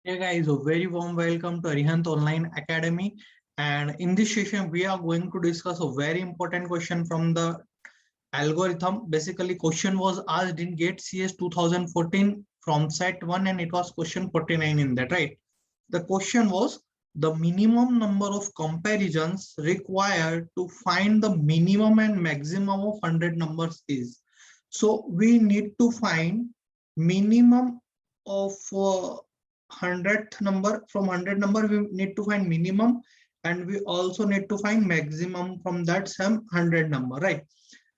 Hey guys, a very warm welcome to Arihant Online Academy. And in this session, we are going to discuss a very important question from the algorithm. Basically, question was asked in GATE CS 2014 from set 1 and it was question 49 in that, right? The question was the minimum number of comparisons required to find the minimum and maximum of 100 numbers is. So we need to find minimum of 100th number. From 100 number we need to find minimum, and we also need to find maximum from that same 100 number, right?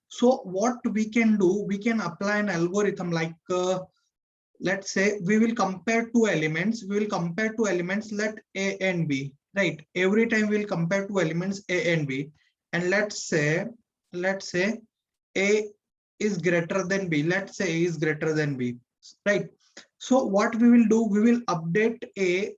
So what we can do, we can apply an algorithm like let's say we will compare two elements. Let A and B, right? Every time we'll compare two elements A and B, and let's say A is greater than B. Let's say A is greater than B, right? So what we will do, we will update A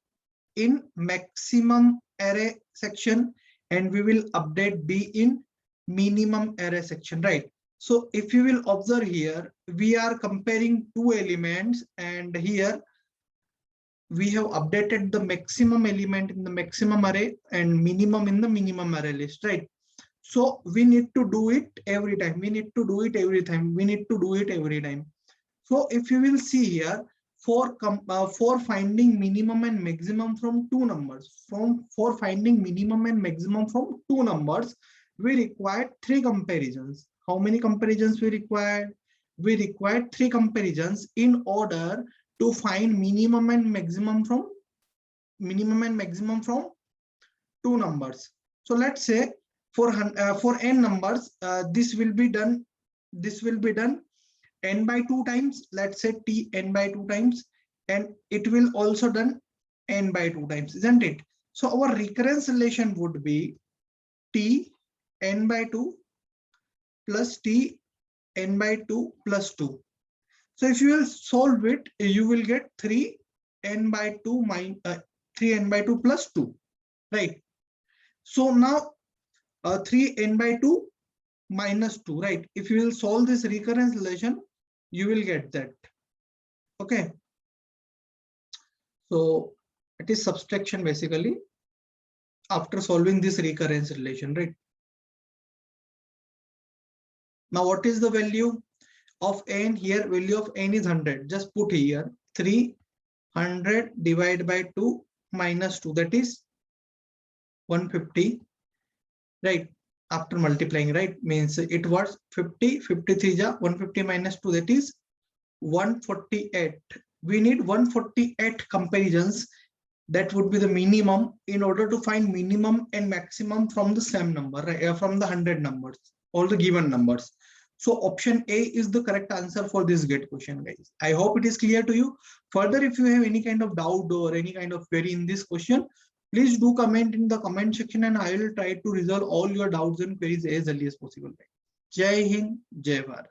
in maximum array section and we will update B in minimum array section, right? So if you will observe here, we are comparing two elements and here we have updated the maximum element in the maximum array and minimum in the minimum array list, right? So we need to do it every time. So if you will see here, for finding minimum and maximum from two numbers, we require three comparisons. How many comparisons we require? We require three comparisons in order to find minimum and maximum from two numbers. So let's say for n numbers, this will be done n by 2 times. Let's say t n by 2 times, and it will also done n by 2 times, isn't it? So our recurrence relation would be t n by 2 plus t n by 2 plus 2. So if you will solve it, you will get 3n by 2 plus 2, right? So now 3n by 2 minus 2, right? If you will solve this recurrence relation, you will get that. Okay. So it is subtraction basically after solving this recurrence relation, right? Now what is the value of n here? Value of n is 100. Just put here 300 divided by 2 minus 2, that is 150, right? After multiplying, right? Means it was 50, 53 ja 150 minus 2, that is 148. We need 148 comparisons. That would be the minimum in order to find minimum and maximum from the same number, right? From the 100 numbers, all the given numbers. So option A is the correct answer for this GATE question, guys. I hope it is clear to you. Further, if you have any kind of doubt or any kind of query in this question, please do comment in the comment section and I will try to resolve all your doubts and queries as early as possible. Jai Hind, Jai Bharat.